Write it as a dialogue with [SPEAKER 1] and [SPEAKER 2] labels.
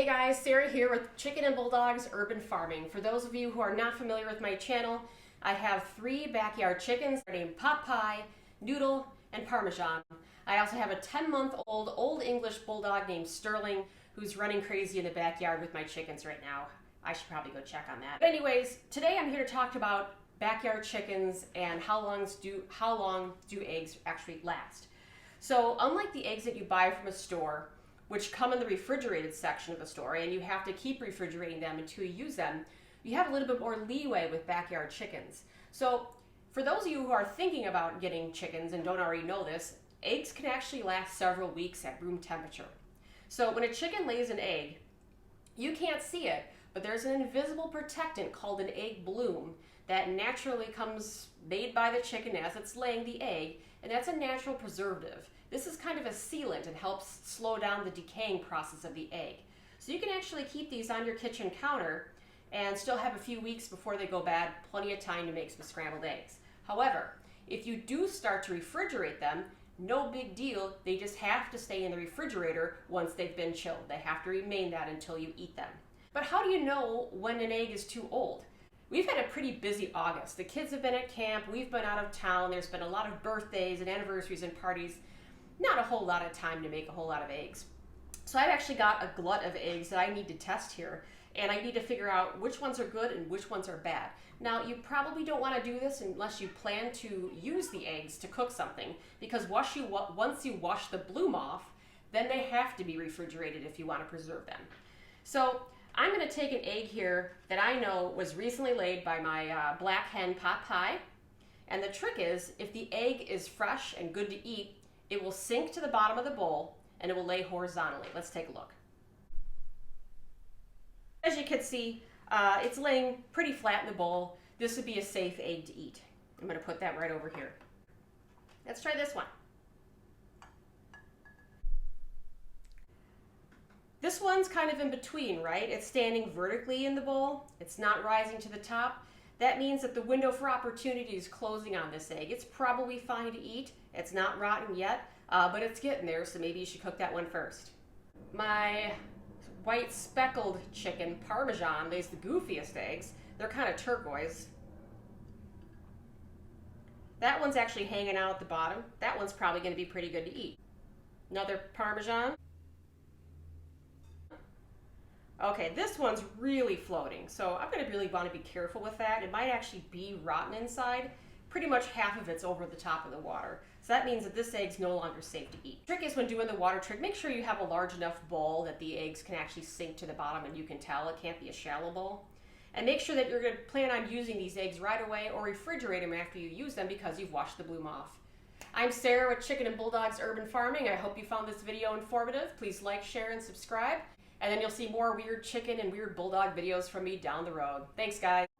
[SPEAKER 1] Hey guys, Sarah here with Chicken and Bulldogs Urban Farming. For those of you who are not familiar with my channel, I have 3 backyard chickens named Pot Pie, Noodle, and Parmesan. I also have a 10-month-old Old English Bulldog named Sterling who's running crazy in the backyard with my chickens right now. I should probably go check on that. But anyways, today I'm here to talk about backyard chickens and how long do eggs actually last. So unlike the eggs that you buy from a store, which come in the refrigerated section of the store, and you have to keep refrigerating them until you use them, you have a little bit more leeway with backyard chickens. So for those of you who are thinking about getting chickens and don't already know this, eggs can actually last several weeks at room temperature. So when a chicken lays an egg, you can't see it, but there's an invisible protectant called an egg bloom that naturally comes made by the chicken as it's laying the egg, and that's a natural preservative. This is kind of a sealant and helps slow down the decaying process of the egg. So you can actually keep these on your kitchen counter and still have a few weeks before they go bad, plenty of time to make some scrambled eggs. However, if you do start to refrigerate them, no big deal, they just have to stay in the refrigerator once they've been chilled. They have to remain that until you eat them. But how do you know when an egg is too old? We've had a pretty busy August. The kids have been at camp, we've been out of town, there's been a lot of birthdays and anniversaries and parties. Not a whole lot of time to make a whole lot of eggs. So I've actually got a glut of eggs that I need to test here, and I need to figure out which ones are good and which ones are bad. Now, you probably don't want to do this unless you plan to use the eggs to cook something, because once you wash the bloom off, then they have to be refrigerated if you want to preserve them. So I'm going to take an egg here that I know was recently laid by my black hen Pot Pie, and the trick is, if the egg is fresh and good to eat, it will sink to the bottom of the bowl and it will lay horizontally. Let's take a look. As you can see, it's laying pretty flat in the bowl. This would be a safe egg to eat. I'm going to put that right over here. Let's try this one. This one's kind of in between, right? It's standing vertically in the bowl. It's not rising to the top. That means that the window for opportunity is closing on this egg. It's probably fine to eat. It's not rotten yet, but it's getting there, so maybe you should cook that one first. My white speckled chicken, Parmesan, lays the goofiest eggs. They're kind of turquoise. That one's actually hanging out at the bottom. That one's probably going to be pretty good to eat. Another Parmesan. Okay, this one's really floating, so I'm going to really want to be careful with that. It might actually be rotten inside. Pretty much half of it's over the top of the water. So that means that this egg's no longer safe to eat. The trick is when doing the water trick, make sure you have a large enough bowl that the eggs can actually sink to the bottom and you can tell. It can't be a shallow bowl. And make sure that you're going to plan on using these eggs right away or refrigerate them after you use them because you've washed the bloom off. I'm Sarah with Chicken and Bulldogs Urban Farming. I hope you found this video informative. Please like, share, and subscribe. And then you'll see more weird chicken and weird bulldog videos from me down the road. Thanks, guys.